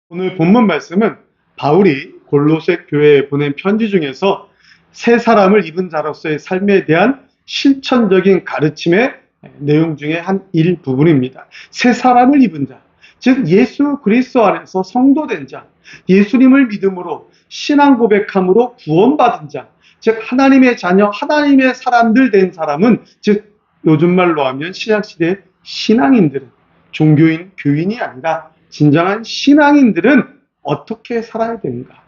오늘 본문 말씀은 바울이 골로새 교회에 보낸 편지 중에서 새 사람을 입은 자로서의 삶에 대한 실천적인 가르침의 내용 중에 한 일부분입니다. 새 사람을 입은 자, 즉 예수 그리스도 안에서 성도된 자, 예수님을 믿음으로 신앙 고백함으로 구원받은 자, 즉 하나님의 자녀, 하나님의 사람들 된 사람은, 즉 요즘 말로 하면 신약시대의 신앙인들은, 종교인, 교인이 아니라 진정한 신앙인들은 어떻게 살아야 되는가?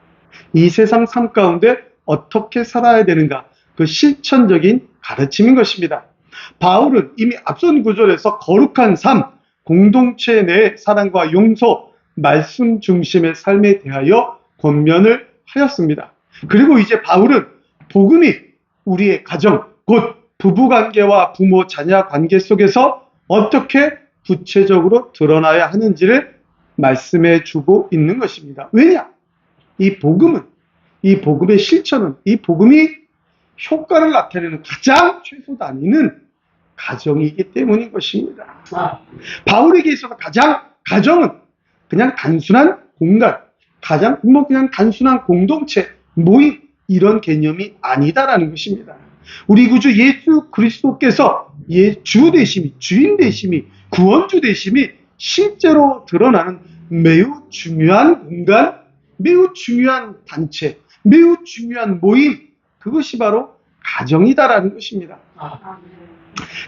이 세상 삶 가운데 어떻게 살아야 되는가? 그 실천적인 가르침인 것입니다. 바울은 이미 앞선 구절에서 거룩한 삶, 공동체 내 사랑과 용서, 말씀 중심의 삶에 대하여 권면을 하였습니다. 그리고 이제 바울은 복음이 우리의 가정, 곧 부부관계와 부모 자녀 관계 속에서 어떻게 구체적으로 드러나야 하는지를 말씀해 주고 있는 것입니다. 왜냐? 이 복음은, 이 복음의 실천은, 이 복음이 효과를 나타내는 가장 최소 단위는 가정이기 때문인 것입니다. 바울에게 있어서 가정은 그냥 단순한 공간, 그냥 단순한 공동체, 모임, 이런 개념이 아니다라는 것입니다. 우리 구주 예수 그리스도께서 주 되심이, 주인 되심이, 구원주 되심이 실제로 드러나는 매우 중요한 공간, 매우 중요한 단체, 매우 중요한 모임, 그것이 바로 가정이다라는 것입니다.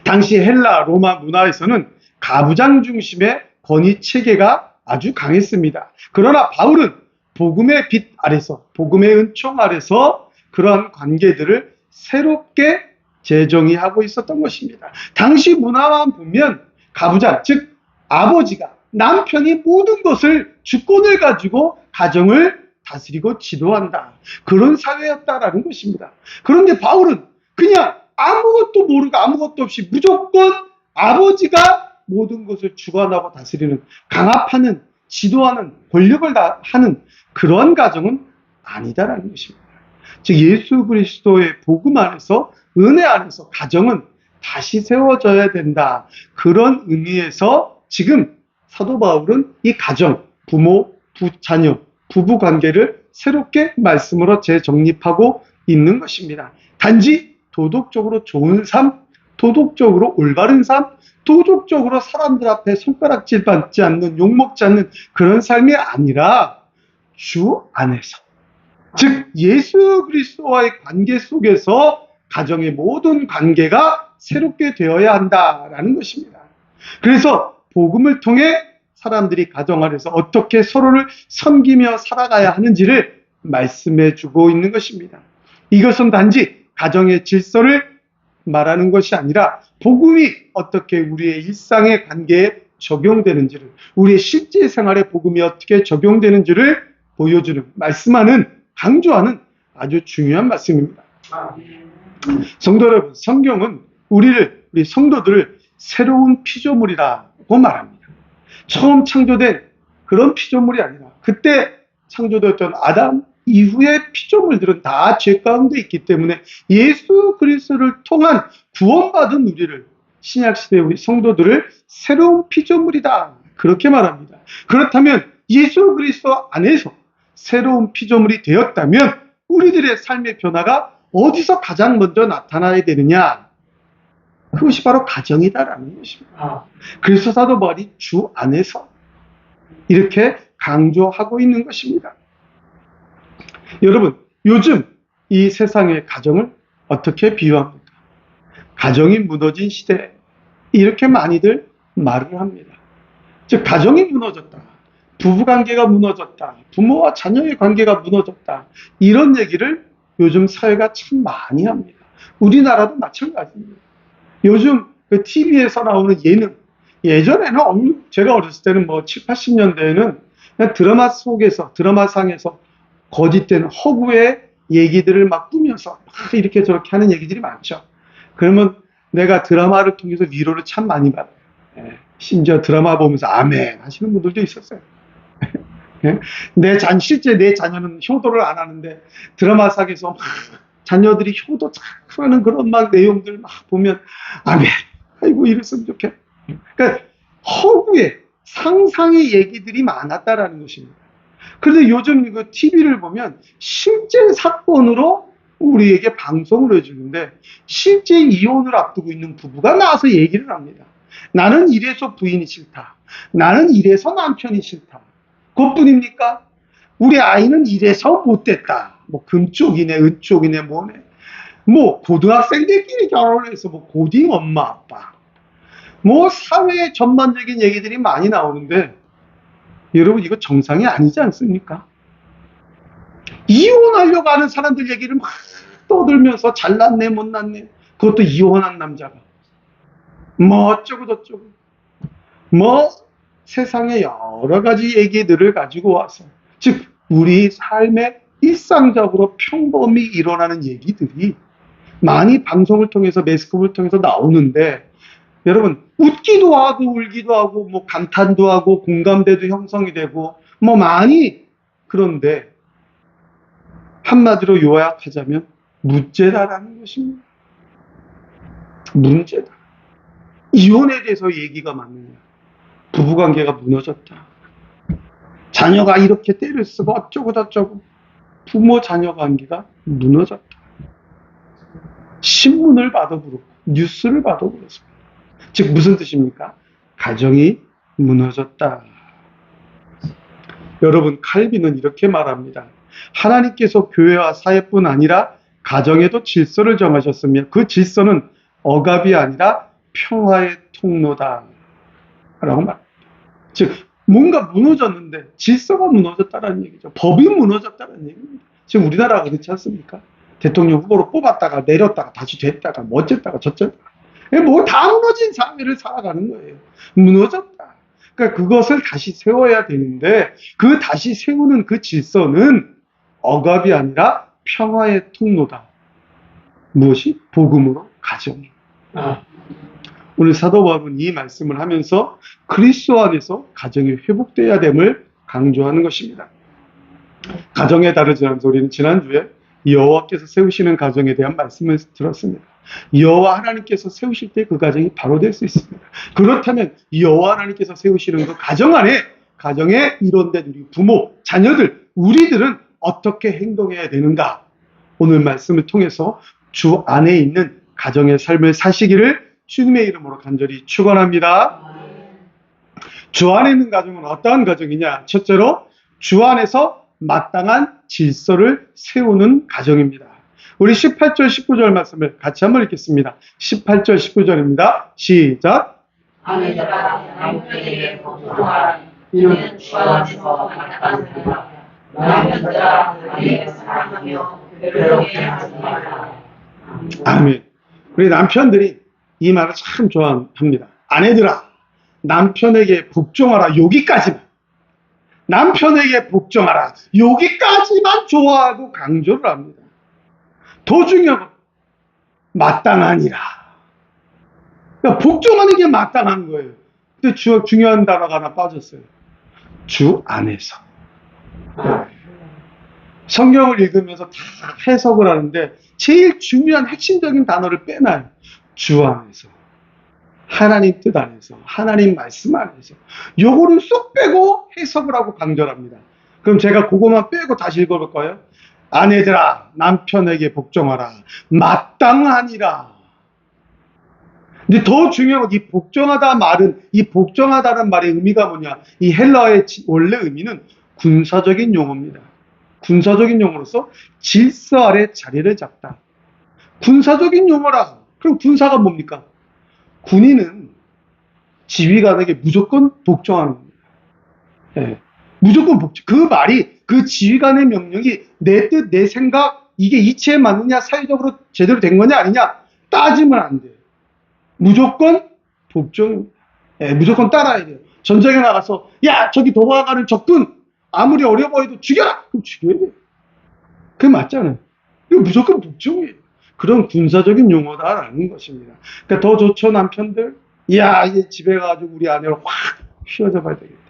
당시 헬라 로마 문화에서는 가부장 중심의 권위 체계가 아주 강했습니다. 그러나 바울은 복음의 빛 아래서, 복음의 은총 아래서 그러한 관계들을 새롭게 재정의하고 있었던 것입니다. 당시 문화만 보면 가부장, 즉 아버지가, 남편이 모든 것을, 주권을 가지고 가정을 다스리고 지도한다, 그런 사회였다라는 것입니다. 그런데 바울은 그냥 아무것도 모르고 아무것도 없이 무조건 아버지가 모든 것을 주관하고 다스리는, 강압하는, 지도하는, 권력을 하는 그런 가정은 아니다라는 것입니다. 즉 예수 그리스도의 복음 안에서, 은혜 안에서 가정은 다시 세워져야 된다, 그런 의미에서 지금 사도 바울은 이 가정, 부모, 자녀, 부부 관계를 새롭게 말씀으로 재정립하고 있는 것입니다. 단지 도덕적으로 좋은 삶, 도덕적으로 올바른 삶, 도덕적으로 사람들 앞에 손가락질 받지 않는, 욕먹지 않는 그런 삶이 아니라 주 안에서, 즉 예수 그리스도와의 관계 속에서 가정의 모든 관계가 새롭게 되어야 한다라는 것입니다. 그래서 복음을 통해 사람들이 가정 안에서 어떻게 서로를 섬기며 살아가야 하는지를 말씀해 주고 있는 것입니다. 이것은 단지 가정의 질서를 말하는 것이 아니라 복음이 어떻게 우리의 일상의 관계에 적용되는지를, 우리의 실제 생활에 복음이 어떻게 적용되는지를 보여주는, 말씀하는, 강조하는 아주 중요한 말씀입니다. 성도 여러분, 성경은 우리 성도들을 새로운 피조물이라고 말합니다. 처음 창조된 그런 피조물이 아니라 그때 창조되었던 아담 이후의 피조물들은 다 죄 가운데 있기 때문에 예수 그리스도를 통한 구원받은 우리를, 신약시대 우리 성도들을 새로운 피조물이다, 그렇게 말합니다. 그렇다면 예수 그리스도 안에서 새로운 피조물이 되었다면 우리들의 삶의 변화가 어디서 가장 먼저 나타나야 되느냐? 그것이 바로 가정이다라는 것입니다. 그래서 사도 바울이 주 안에서 이렇게 강조하고 있는 것입니다. 여러분, 요즘 이 세상의 가정을 어떻게 비유합니까? 가정이 무너진 시대, 이렇게 많이들 말을 합니다. 즉 가정이 무너졌다, 부부관계가 무너졌다, 부모와 자녀의 관계가 무너졌다, 이런 얘기를 요즘 사회가 참 많이 합니다. 우리나라도 마찬가지입니다. 요즘 그 TV에서 나오는 예능, 예전에는 제가 어렸을 때는 7, 80년대에는 그냥 드라마상에서 거짓된 허구의 얘기들을 막 꾸면서 막 이렇게 저렇게 하는 얘기들이 많죠. 그러면 내가 드라마를 통해서 위로를 참 많이 받아요. 심지어 드라마 보면서 아멘 하시는 분들도 있었어요. 실제 내 자녀는 효도를 안 하는데 드라마상에서 막 자녀들이 효도 자꾸 하는 그런 막 내용들 막 보면 아멘, 아이고 이랬으면 좋겠다. 그러니까 허구의, 상상의 얘기들이 많았다라는 것입니다. 그런데 요즘 그 TV를 보면 실제 사건으로 우리에게 방송을 해주는데 실제 이혼을 앞두고 있는 부부가 나와서 얘기를 합니다. 나는 이래서 부인이 싫다. 나는 이래서 남편이 싫다. 그것뿐입니까? 우리 아이는 이래서 못됐다. 뭐 금쪽이네, 은쪽이네, 뭐네. 뭐 고등학생들끼리 결혼을 해서 뭐 고딩 엄마 아빠. 뭐 사회의 전반적인 얘기들이 많이 나오는데 여러분 이거 정상이 아니지 않습니까? 이혼하려고 하는 사람들 얘기를 막 떠들면서 잘났네 못났네 그것도 이혼한 남자가 뭐 어쩌고 저쩌고 뭐 세상에 여러 가지 얘기들을 가지고 와서 즉 우리 삶에 일상적으로 평범히 일어나는 얘기들이 많이 방송을 통해서 매스컴을 통해서 나오는데 여러분 웃기도 하고 울기도 하고 뭐 감탄도 하고 공감대도 형성이 되고 뭐 많이 그런데 한마디로 요약하자면 문제다라는 것입니다. 문제다. 이혼에 대해서 얘기가 많느냐. 부부관계가 무너졌다. 자녀가 이렇게 때를 쓰고 어쩌고 저쩌고 부모 자녀 관계가 무너졌다. 신문을 봐도 그렇고 뉴스를 봐도 그렇습니다. 즉 무슨 뜻입니까? 가정이 무너졌다. 여러분 칼빈은 이렇게 말합니다. 하나님께서 교회와 사회뿐 아니라 가정에도 질서를 정하셨으며 그 질서는 억압이 아니라 평화의 통로다 라고 말합니다. 즉 뭔가 무너졌는데 질서가 무너졌다는 얘기죠. 법이 무너졌다는 얘기입니다. 지금 우리나라가 그렇지 않습니까? 대통령 후보로 뽑았다가 내렸다가 다시 됐다가 뭐 어쨌다가 저쨌다가 뭐 다 무너진 사회를 살아가는 거예요. 무너졌다. 그러니까 그것을 다시 세워야 되는데 그 다시 세우는 그 질서는 억압이 아니라 평화의 통로다. 무엇이? 복음으로 가정. 오늘 사도 바울은 이 말씀을 하면서 그리스도 안에서 가정이 회복돼야 됨을 강조하는 것입니다. 가정에 다르지 않은 소리는 지난주에 여호와께서 세우시는 가정에 대한 말씀을 들었습니다. 여호와 하나님께서 세우실 때 그 가정이 바로 될 수 있습니다. 그렇다면 여호와 하나님께서 세우시는 그 가정 안에 가정에 일원된 우리 부모, 자녀들, 우리들은 어떻게 행동해야 되는가? 오늘 말씀을 통해서 주 안에 있는 가정의 삶을 사시기를 주님의 이름으로 간절히 축원합니다. 주 안에 있는 가정은 어떠한 가정이냐? 첫째로 주 안에서 마땅한 질서를 세우는 가정입니다. 우리 18절 19절 말씀을 같이 한번 읽겠습니다. 18절 19절입니다. 시작. 아내들아 남편에게 복종하라. 이는 주 안에서 마땅하니라. 남편들아 아내를 사랑하며 괴롭게 하지 말라. 아멘. 우리 남편들이 이 말을 참 좋아합니다. 아내들아 남편에게 복종하라. 여기까지만. 남편에게 복종하라. 여기까지만 좋아하고 강조를 합니다. 더 중요한 건 마땅하니라. 그러니까 복종하는 게 마땅한 거예요. 근데 중요한 단어가 하나 빠졌어요. 주 안에서. 성경을 읽으면서 다 해석을 하는데 제일 중요한 핵심적인 단어를 빼놔요. 주 안에서. 하나님 뜻 안에서. 하나님 말씀 안에서. 요거를 쏙 빼고 해석을 하고 강조를 합니다. 그럼 제가 그거만 빼고 다시 읽어볼까요? 아내들아 남편에게 복종하라. 마땅하니라. 근데 더 중요한 건 이 복종하다 말은 이 복종하다는 말의 의미가 뭐냐? 이 헬라어의 원래 의미는 군사적인 용어입니다. 군사적인 용어로서 질서 아래 자리를 잡다. 군사적인 용어라. 그럼 군사가 뭡니까? 군인은 지휘관에게 무조건 복종하는 겁니다. 네. 무조건 복종. 그 말이 그 지휘관의 명령이 내 뜻, 내 생각 이게 이치에 맞느냐 사회적으로 제대로 된 거냐 아니냐 따지면 안 돼요. 무조건 복종입니다. 네, 무조건 따라야 돼요. 전쟁에 나가서 야 저기 도망가는 적군 아무리 어려 보여도 죽여라! 그럼 죽여야 돼요. 그게 맞잖아요. 이거 무조건 복종이에요. 그런 군사적인 용어다라는 것입니다. 그러니까 더 좋죠 남편들? 야 이제 집에 가가지고 우리 아내를 확 휘어져 봐야 되겠다.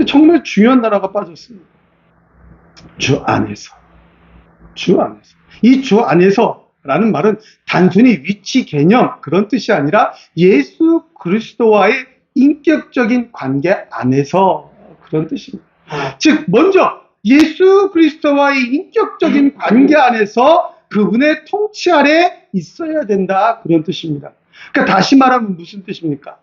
정말 중요한 단어가 빠졌습니다. 주 안에서. 주 안에서. 이 주 안에서라는 말은 단순히 위치 개념 그런 뜻이 아니라 예수 그리스도와의 인격적인 관계 안에서 그런 뜻입니다. 즉 먼저 예수 그리스도와의 인격적인 관계 안에서 그분의 통치 아래 있어야 된다. 그런 뜻입니다. 그러니까 다시 말하면 무슨 뜻입니까?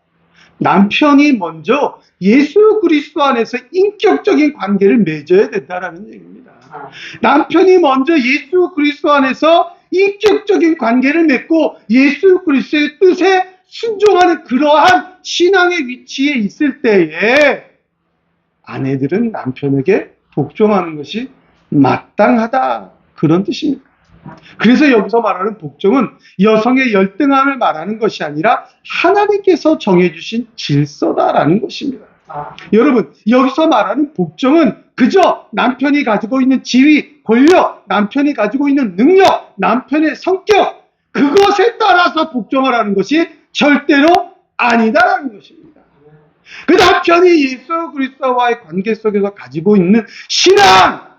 남편이 먼저 예수 그리스도 안에서 인격적인 관계를 맺어야 된다는 얘기입니다. 남편이 먼저 예수 그리스도 안에서 인격적인 관계를 맺고 예수 그리스도의 뜻에 순종하는 그러한 신앙의 위치에 있을 때에 아내들은 남편에게 복종하는 것이 마땅하다. 그런 뜻입니다. 그래서 여기서 말하는 복종은 여성의 열등함을 말하는 것이 아니라 하나님께서 정해주신 질서다라는 것입니다. 여러분, 여기서 말하는 복종은 그저 남편이 가지고 있는 지위, 권력, 남편이 가지고 있는 능력, 남편의 성격, 그것에 따라서 복종하라는 것이 절대로 아니다라는 것입니다. 그 남편이 예수 그리스도와의 관계 속에서 가지고 있는 신앙,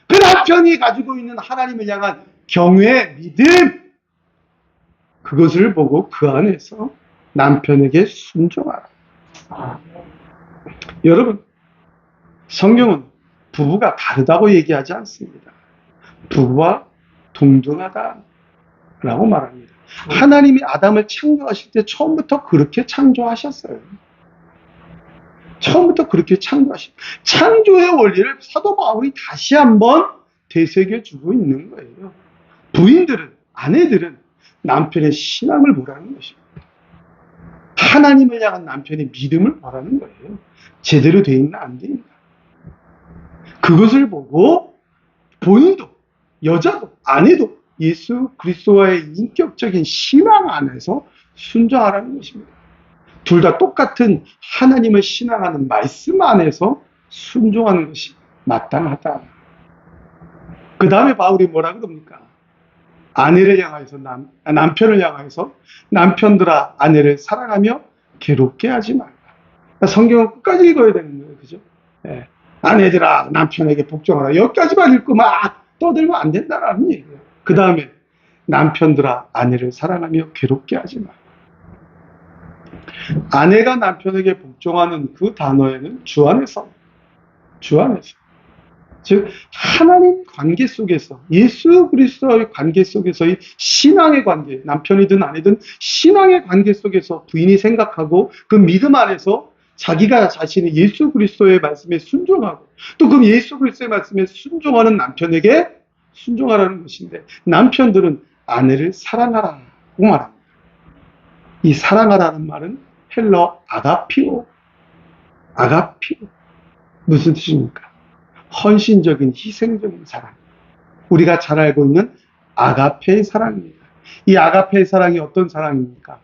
그 남편이 가지고 있는 하나님을 향한 경외, 믿음, 그것을 보고 그 안에서 남편에게 순종하라. 여러분, 성경은 부부가 다르다고 얘기하지 않습니다. 부부와 동등하다라고 말합니다. 하나님이 아담을 창조하실 때 처음부터 그렇게 창조하셨어요. 처음부터 그렇게 창조의 원리를 사도 바울이 다시 한번 되새겨주고 있는 거예요. 부인들은, 아내들은 남편의 신앙을 보라는 것입니다. 하나님을 향한 남편의 믿음을 보라는 거예요. 제대로 돼 있나 안 돼 있나. 그것을 보고 본인도, 여자도, 아내도 예수 그리스도와의 인격적인 신앙 안에서 순종하라는 것입니다. 둘 다 똑같은 하나님을 신앙하는 말씀 안에서 순종하는 것이 마땅하다. 그 다음에 바울이 뭐라 그럽니까? 아내를 향하여서 남편을 향하여서 남편들아 아내를 사랑하며 괴롭게 하지 말라. 성경은 끝까지 읽어야 되는 거예요. 그죠? 네. 아내들아 남편에게 복종하라. 여기까지만 읽고 막 떠들면 안 된다라는 얘기예요. 그 다음에 남편들아 아내를 사랑하며 괴롭게 하지 말라. 아내가 남편에게 복종하는 그 단어에는 주 안에서 즉 하나님 관계 속에서 예수 그리스도의 관계 속에서의 신앙의 관계, 남편이든 아내든 신앙의 관계 속에서 부인이 생각하고 그 믿음 안에서 자기가 자신이 예수 그리스도의 말씀에 순종하고 또 그 예수 그리스도의 말씀에 순종하는 남편에게 순종하라는 것인데 남편들은 아내를 사랑하라고 말합니다. 이 사랑하라는 말은 헬러 아가피오. 무슨 뜻입니까? 헌신적인 희생적인 사랑. 우리가 잘 알고 있는 아가페의 사랑입니다. 이 아가페의 사랑이 어떤 사랑입니까?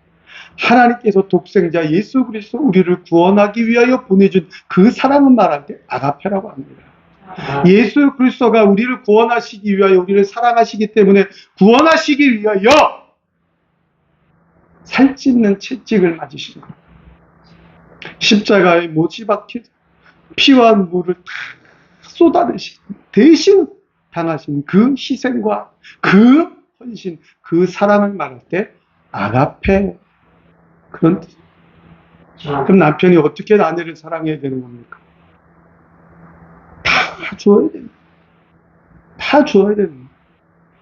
하나님께서 독생자 예수 그리스도 우리를 구원하기 위하여 보내준 그 사랑을 말할 때 아가페라고 합니다. 예수 그리스도가 우리를 구원하시기 위하여 우리를 사랑하시기 때문에 구원하시기 위하여 살찌는 채찍을 맞으신 것. 십자가에 못이 박혀 피와 눈물을 다 쏟아내신 대신 당하신 그 희생과 그 헌신, 그 사랑을 말할 때 아가페 그런 뜻. 그럼 남편이 어떻게 아내를 사랑해야 되는 겁니까? 다 주어야 됩니다. 다 주어야 됩니다.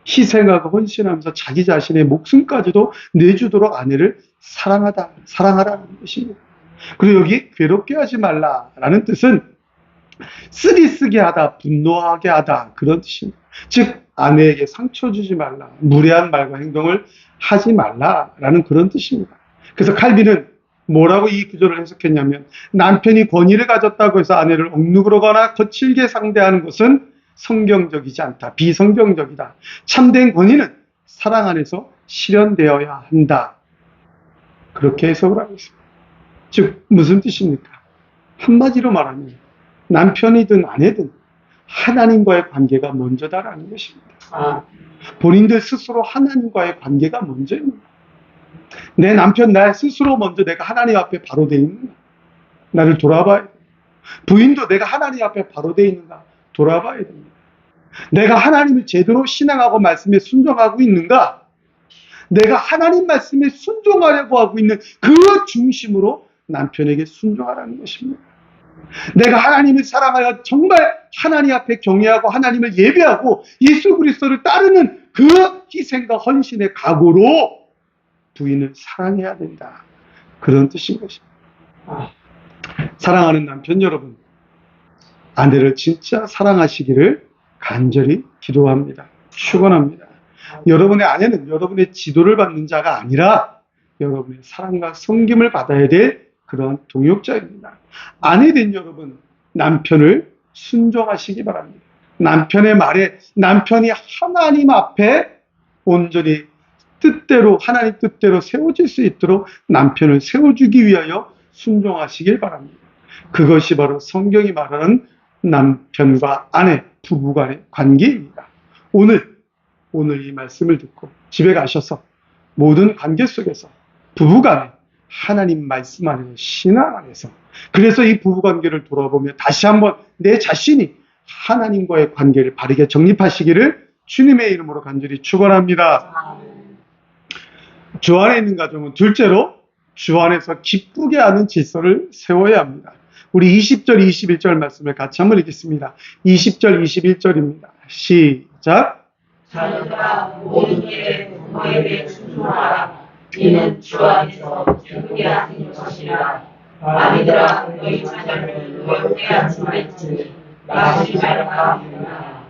희생하고 헌신하면서 자기 자신의 목숨까지도 내주도록 아내를 사랑하라는 것입니다. 그리고 여기 괴롭게 하지 말라라는 뜻은 쓰리쓰게 하다, 분노하게 하다 그런 뜻입니다. 즉 아내에게 상처 주지 말라, 무례한 말과 행동을 하지 말라라는 그런 뜻입니다. 그래서 칼빈은 뭐라고 이 구절을 해석했냐면 남편이 권위를 가졌다고 해서 아내를 억누르거나 거칠게 상대하는 것은 성경적이지 않다. 비성경적이다. 참된 권위는 사랑 안에서 실현되어야 한다. 그렇게 해석을 하고 있습니다. 즉 무슨 뜻입니까? 한마디로 말하면 남편이든 아내든 하나님과의 관계가 먼저다라는 것입니다. 본인들 스스로 하나님과의 관계가 먼저입니다. 내 남편 나 스스로 먼저 내가 하나님 앞에 바로 돼 있는가? 나를 돌아봐야 됩니다. 부인도 내가 하나님 앞에 바로 돼 있는가? 돌아봐야 됩니다. 내가 하나님을 제대로 신앙하고 말씀에 순종하고 있는가? 내가 하나님 말씀에 순종하려고 하고 있는 그 중심으로 남편에게 순종하라는 것입니다. 내가 하나님을 사랑하여 정말 하나님 앞에 경외하고 하나님을 예배하고 예수 그리스도를 따르는 그 희생과 헌신의 각오로 부인을 사랑해야 된다. 그런 뜻인 것입니다. 사랑하는 남편 여러분, 아내를 진짜 사랑하시기를 간절히 기도합니다. 축원합니다. 여러분의 아내는 여러분의 지도를 받는 자가 아니라 여러분의 사랑과 섬김을 받아야 될 그런 동역자입니다. 아내된 여러분, 남편을 순종하시기 바랍니다. 남편의 말에 남편이 하나님 앞에 온전히 하나님 뜻대로 세워질 수 있도록 남편을 세워주기 위하여 순종하시길 바랍니다. 그것이 바로 성경이 말하는 남편과 아내, 부부 간의 관계입니다. 오늘 이 말씀을 듣고 집에 가셔서 모든 관계 속에서 부부 간에 하나님 말씀 안에서 신앙 안에서 그래서 이 부부 관계를 돌아보며 다시 한번 내 자신이 하나님과의 관계를 바르게 정립하시기를 주님의 이름으로 간절히 축원합니다. 주 안에 있는 가정은 둘째로 주 안에서 기쁘게 하는 질서를 세워야 합니다. 우리 20절, 21절 말씀을 같이 한번 읽겠습니다. 20절, 21절입니다. 시작. 자녀들아 모든 일에 부모에게 순종하라. 이는 주 안에서 기쁘게 하는 것이라. 아비들아 너희 자녀를 노엽게 하지 말지니 나시 말까 하느니라.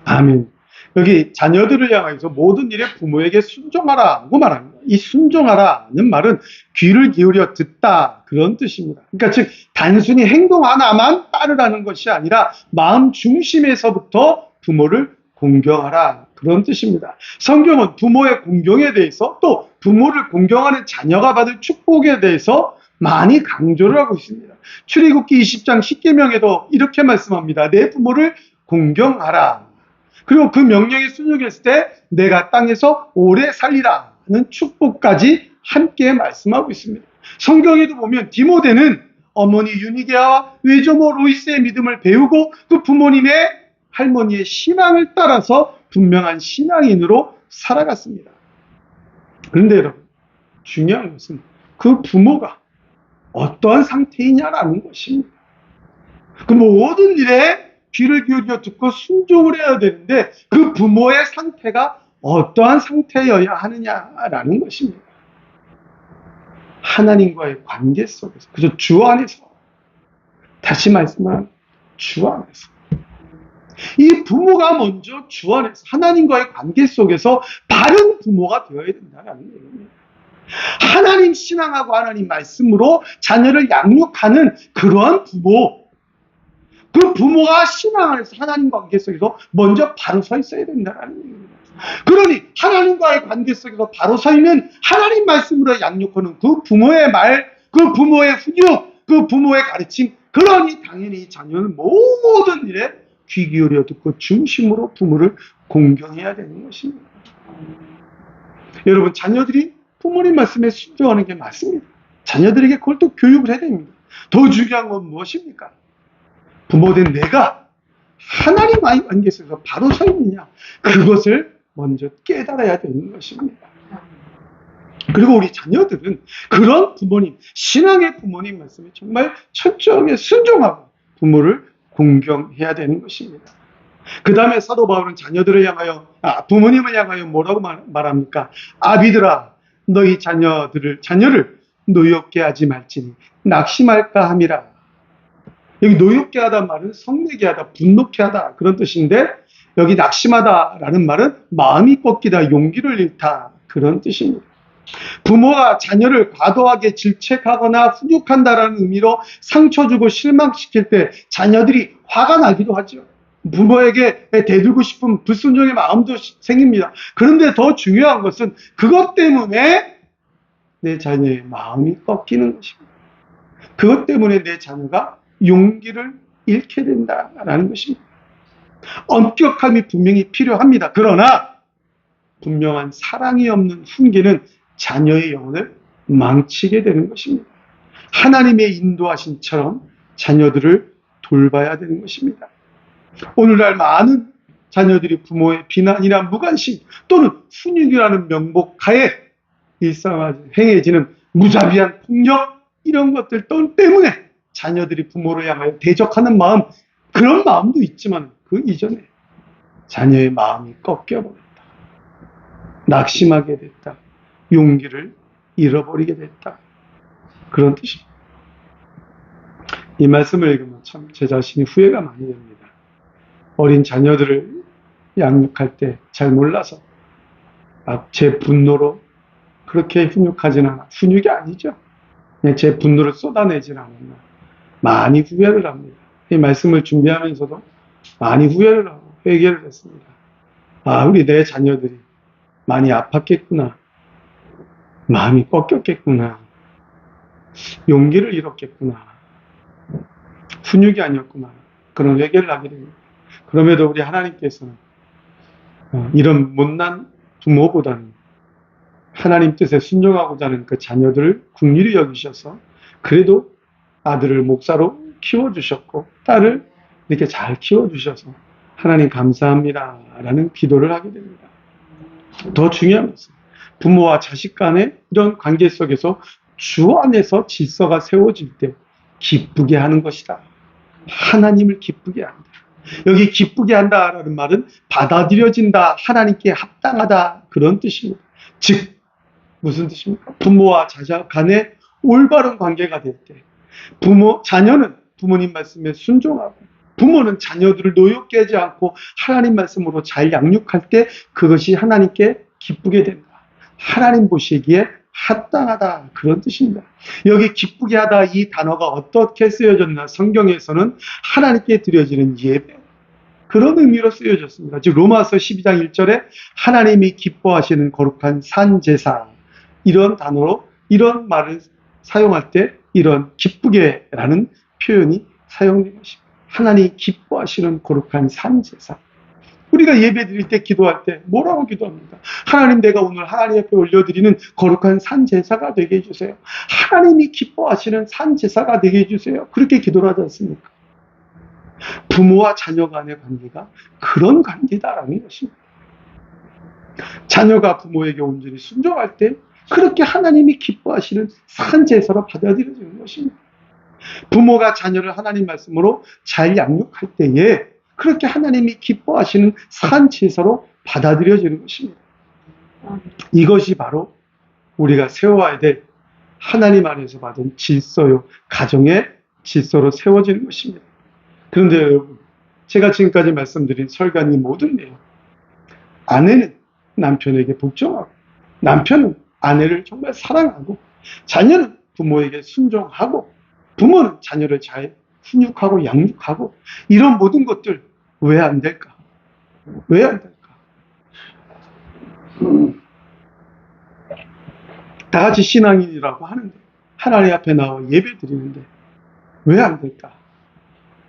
아멘. 여기 자녀들을 향해서 모든 일에 부모에게 순종하라고 말합니다. 이 순종하라는 말은 귀를 기울여 듣다 그런 뜻입니다. 그러니까 즉 단순히 행동 하나만 따르라는 것이 아니라 마음 중심에서부터 부모를 공경하라 그런 뜻입니다. 성경은 부모의 공경에 대해서 또 부모를 공경하는 자녀가 받을 축복에 대해서 많이 강조를 하고 있습니다. 출애굽기 20장 10계명에도 이렇게 말씀합니다. 내 부모를 공경하라. 그리고 그 명령에 순종했을 때 내가 땅에서 오래 살리라는 축복까지 함께 말씀하고 있습니다. 성경에도 보면 디모데는 어머니 유니게와 외조모 로이스의 믿음을 배우고 그 부모님의 할머니의 신앙을 따라서 분명한 신앙인으로 살아갔습니다. 그런데 여러분, 중요한 것은 그 부모가 어떠한 상태이냐라는 것입니다. 그 모든 일에 귀를 기울여 듣고 순종을 해야 되는데 그 부모의 상태가 어떠한 상태여야 하느냐라는 것입니다. 하나님과의 관계 속에서, 그저 주 안에서, 다시 말씀한 주 안에서. 이 부모가 먼저 주 안에서 하나님과의 관계 속에서 바른 부모가 되어야 된다는 얘기입니다. 하나님 신앙하고 하나님 말씀으로 자녀를 양육하는 그러한 부모, 그 부모가 신앙 안에서 하나님 관계 속에서 먼저 바로 서 있어야 된다는 얘기입니다. 그러니 하나님과의 관계 속에서 바로 서 있는 하나님 말씀으로 양육하는 그 부모의 말, 그 부모의 훈육, 그 부모의 가르침, 그러니 당연히 자녀는 모든 일에 귀 기울여 듣고 중심으로 부모를 공경해야 되는 것입니다. 여러분, 자녀들이 부모님 말씀에 순종하는 게 맞습니다. 자녀들에게 그걸 또 교육을 해야 됩니다. 더 중요한 건 무엇입니까? 부모된 내가 하나님과의 관계 속에서 바로 서 있느냐, 그것을 먼저 깨달아야 되는 것입니다. 그리고 우리 자녀들은 그런 부모님, 신앙의 부모님 말씀에 정말 철저하게 순종하고 부모를 공경해야 되는 것입니다. 그 다음에 사도 바울은 부모님을 향하여 뭐라고 말합니까? 아비들아, 너희 자녀를 노엽게 하지 말지니 낙심할까 함이라. 여기 노엽게 하다 말은 성내게 하다, 분노케 하다 그런 뜻인데 여기 낙심하다라는 말은 마음이 꺾이다, 용기를 잃다 그런 뜻입니다. 부모가 자녀를 과도하게 질책하거나 훈육한다라는 의미로 상처 주고 실망시킬 때 자녀들이 화가 나기도 하죠. 부모에게 대들고 싶은 불순종의 마음도 생깁니다. 그런데 더 중요한 것은 그것 때문에 내 자녀의 마음이 꺾이는 것입니다. 그것 때문에 내 자녀가 용기를 잃게 된다라는 것입니다. 엄격함이 분명히 필요합니다. 그러나 분명한 사랑이 없는 훈계는 자녀의 영혼을 망치게 되는 것입니다. 하나님의 인도하심처럼 자녀들을 돌봐야 되는 것입니다. 오늘날 많은 자녀들이 부모의 비난이나 무관심 또는 훈육이라는 명목하에 일상을 행해지는 무자비한 폭력, 이런 것들 때문에 자녀들이 부모를 향하여 대적하는 마음, 그런 마음도 있지만 그 이전에 자녀의 마음이 꺾여버렸다. 낙심하게 됐다. 용기를 잃어버리게 됐다. 그런 뜻입니다. 이 말씀을 읽으면 참 제 자신이 후회가 많이 됩니다. 어린 자녀들을 양육할 때 잘 몰라서 제 분노로 그렇게 훈육하지는 않아. 훈육이 아니죠. 그냥 제 분노를 쏟아내질 않았나. 많이 후회를 합니다. 이 말씀을 준비하면서도 많이 후회를 하고 회개를 했습니다. 우리 내 자녀들이 많이 아팠겠구나. 마음이 꺾였겠구나. 용기를 잃었겠구나. 훈육이 아니었구나. 그런 회개를 하게 됩니다. 그럼에도 우리 하나님께서는 이런 못난 부모보다는 하나님 뜻에 순종하고자 하는 그 자녀들을 긍휼히 여기셔서 그래도 아들을 목사로 키워주셨고 딸을 이렇게 잘 키워주셔서 하나님 감사합니다 라는 기도를 하게 됩니다. 더 중요한 것은 부모와 자식 간의 이런 관계 속에서 주 안에서 질서가 세워질 때 기쁘게 하는 것이다. 하나님을 기쁘게 한다. 여기 기쁘게 한다라는 말은 받아들여진다, 하나님께 합당하다 그런 뜻입니다. 즉 무슨 뜻입니까? 부모와 자녀 간의 올바른 관계가 될 때 자녀는 부모님 말씀에 순종하고 부모는 자녀들을 노엽게 하지 않고 하나님 말씀으로 잘 양육할 때 그것이 하나님께 기쁘게 된다. 하나님 보시기에 합당하다 그런 뜻입니다. 여기 기쁘게 하다 이 단어가 어떻게 쓰여졌나 성경에서는 하나님께 드려지는 예배 그런 의미로 쓰여졌습니다. 즉 로마서 12장 1절에 하나님이 기뻐하시는 거룩한 산제사 이런 단어로 이런 말을 사용할 때 이런 기쁘게라는 표현이 사용된 것입니다. 하나님이 기뻐하시는 거룩한 산제사. 우리가 예배 드릴 때 기도할 때 뭐라고 기도합니까? 하나님 내가 오늘 하나님 앞에 올려드리는 거룩한 산제사가 되게 해주세요. 하나님이 기뻐하시는 산제사가 되게 해주세요. 그렇게 기도를 하지 않습니까? 부모와 자녀 간의 관계가 그런 관계다라는 것입니다. 자녀가 부모에게 온전히 순종할 때 그렇게 하나님이 기뻐하시는 산제사로 받아들여지는 것입니다. 부모가 자녀를 하나님 말씀으로 잘 양육할 때에 그렇게 하나님이 기뻐하시는 산제사로 받아들여지는 것입니다. 이것이 바로 우리가 세워야 될 하나님 안에서 받은 질서요, 가정의 질서로 세워지는 것입니다. 그런데 여러분, 제가 지금까지 말씀드린 설교한 이 모든 내용, 아내는 남편에게 복종하고, 남편은 아내를 정말 사랑하고, 자녀는 부모에게 순종하고, 부모는 자녀를 잘 훈육하고 양육하고, 이런 모든 것들 왜 안 될까? 왜 안 될까? 다 같이 신앙인이라고 하는데, 하나님 앞에 나와 예배 드리는데, 왜 안 될까?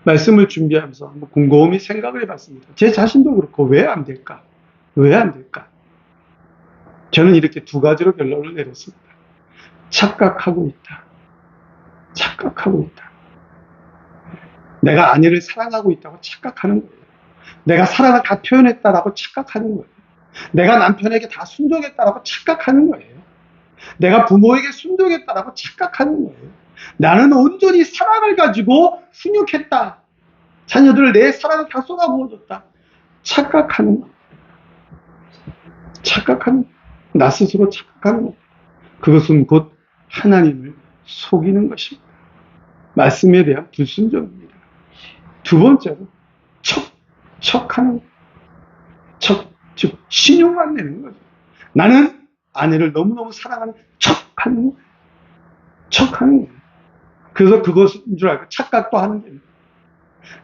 말씀을 준비하면서 한번 곰곰이 생각을 해봤습니다. 제 자신도 그렇고 왜 안 될까? 왜 안 될까? 저는 이렇게 두 가지로 결론을 내렸습니다. 착각하고 있다. 착각하고 있다. 내가 아내를 사랑하고 있다고 착각하는 거예요. 내가 사랑을 다 표현했다라고 착각하는 거예요. 내가 남편에게 다 순종했다라고 착각하는 거예요. 내가 부모에게 순종했다라고 착각하는 거예요. 나는 온전히 사랑을 가지고 훈육했다. 자녀들을 내 사랑을 다 쏟아부어줬다. 착각하는 거예요. 착각하는 거예요. 나 스스로 착각하는 거예요. 그것은 곧 하나님을 속이는 것입니다. 말씀에 대한 불순종입니다. 두 번째로 척하는 거예요. 즉 신용만 내는 거죠. 나는 아내를 너무너무 사랑하는 척하는 거예요. 척하는 거예요. 그래서 그것인 줄 알고 착각도 하는 거예요.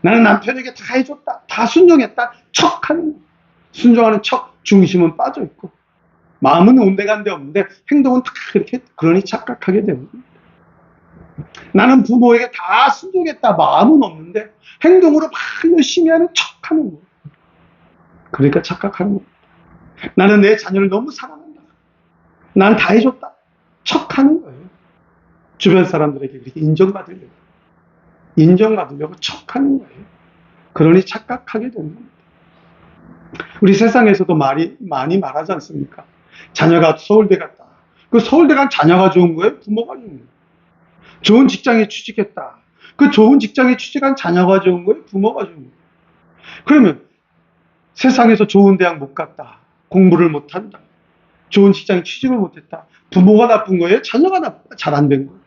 나는 남편에게 다 해줬다. 다 순종했다. 척하는 거예요. 순종하는 척, 중심은 빠져있고 마음은 온데간데 없는데 행동은 다 그렇게 그러니 착각하게 되는 겁니다. 나는 부모에게 다 순종했다. 마음은 없는데 행동으로 막 열심히 하는 척하는 거예요. 그러니까 착각하는 거예요. 나는 내 자녀를 너무 사랑한다. 난 다 해줬다. 척하는 거예요. 주변 사람들에게 그렇게 인정받으려고 척하는 거예요. 그러니 착각하게 되는 겁니다. 우리 세상에서도 많이 말하지 않습니까? 자녀가 서울대 갔다. 그 서울대 간 자녀가 좋은 거예요? 부모가 좋은 거예요? 좋은 직장에 취직했다. 그 좋은 직장에 취직한 자녀가 좋은 거예요? 부모가 좋은 거예요? 그러면 세상에서 좋은 대학 못 갔다. 공부를 못 한다. 좋은 직장에 취직을 못 했다. 부모가 나쁜 거예요? 자녀가 잘 안 된 거예요?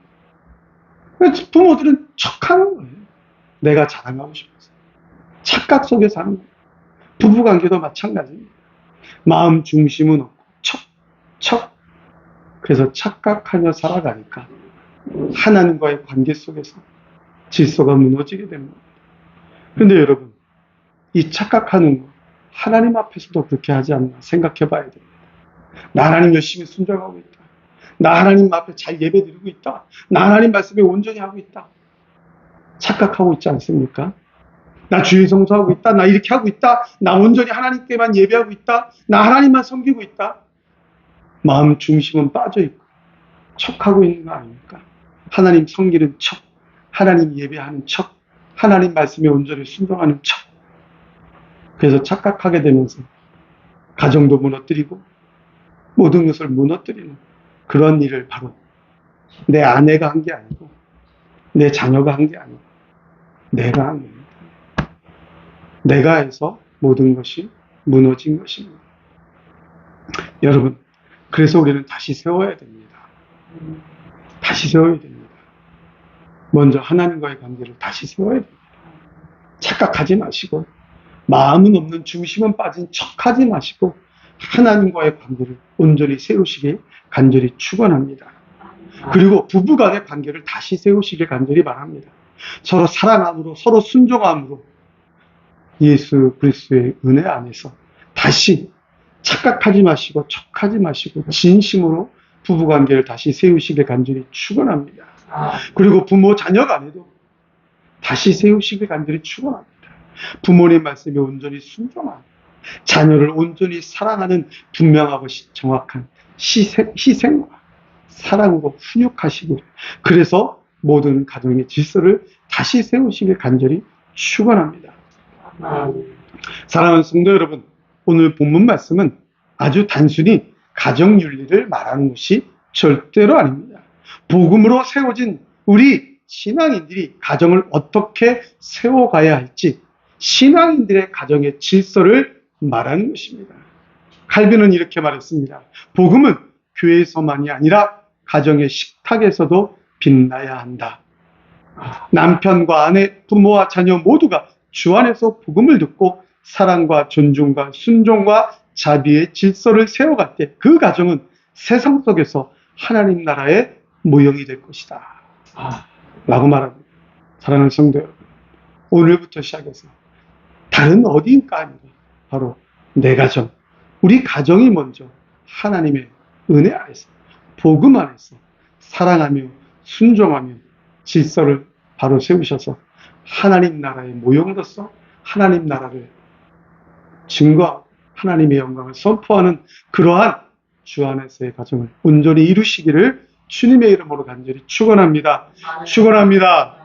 그래서 부모들은 척하는 거예요. 내가 자랑하고 싶어서. 착각 속에 사는 거예요. 부부관계도 마찬가지입니다. 마음 중심은 없고 척. 그래서 착각하며 살아가니까 하나님과의 관계 속에서 질서가 무너지게 됩니다. 그런데 여러분, 이 착각하는 거 하나님 앞에서도 그렇게 하지 않나 생각해 봐야 됩니다. 나 하나님 열심히 순종하고 있다. 나 하나님 앞에 잘 예배드리고 있다. 나 하나님 말씀에 온전히 하고 있다. 착각하고 있지 않습니까? 나 주일 성수하고 있다. 나 이렇게 하고 있다. 나 온전히 하나님께만 예배하고 있다. 나 하나님만 섬기고 있다. 마음 중심은 빠져있고 척하고 있는 거 아닙니까? 하나님 섬기는 척, 하나님 예배하는 척, 하나님 말씀에 온전히 순종하는 척. 그래서 착각하게 되면서 가정도 무너뜨리고 모든 것을 무너뜨리는 그런 일을 바로 내 아내가 한 게 아니고 내 자녀가 한 게 아니고 내가 한 겁니다. 내가 해서 모든 것이 무너진 것입니다. 여러분, 그래서 우리는 다시 세워야 됩니다. 다시 세워야 됩니다. 먼저 하나님과의 관계를 다시 세워야 됩니다. 착각하지 마시고 마음은 없는 중심은 빠진 척하지 마시고 하나님과의 관계를 온전히 세우시길 간절히 축원합니다. 그리고 부부간의 관계를 다시 세우시길 간절히 바랍니다. 서로 사랑함으로 서로 순종함으로 예수 그리스도의 은혜 안에서 다시 착각하지 마시고 척하지 마시고 진심으로 부부관계를 다시 세우시길 간절히 축원합니다. 그리고 부모 자녀 간에도 다시 세우시길 간절히 축원합니다. 부모님 말씀에 온전히 순종하고 자녀를 온전히 사랑하는 분명하고 정확한 희생과 사랑으로 훈육하시길, 그래서 모든 가정의 질서를 다시 세우시길 간절히 축원합니다. 사랑하는 성도 여러분, 오늘 본문 말씀은 아주 단순히 가정 윤리를 말하는 것이 절대로 아닙니다. 복음으로 세워진 우리 신앙인들이 가정을 어떻게 세워가야 할지, 신앙인들의 가정의 질서를 말하는 것입니다. 칼빈은 이렇게 말했습니다. 복음은 교회에서만이 아니라 가정의 식탁에서도 빛나야 한다. 남편과 아내, 부모와 자녀 모두가 주 안에서 복음을 듣고 사랑과 존중과 순종과 자비의 질서를 세워갈 때 그 가정은 세상 속에서 하나님 나라의 모형이 될 것이다. 라고 말합니다. 사랑하는 성도 여러분, 오늘부터 시작해서 다른 어디인가 아니라 바로 내 가정, 우리 가정이 먼저 하나님의 은혜 안에서 복음 안에서 사랑하며 순종하며 질서를 바로 세우셔서 하나님 나라의 모형으로서 하나님 나라를 증거하고 하나님의 영광을 선포하는 그러한 주 안에서의 가정을 온전히 이루시기를 주님의 이름으로 간절히 축원합니다. 축원합니다.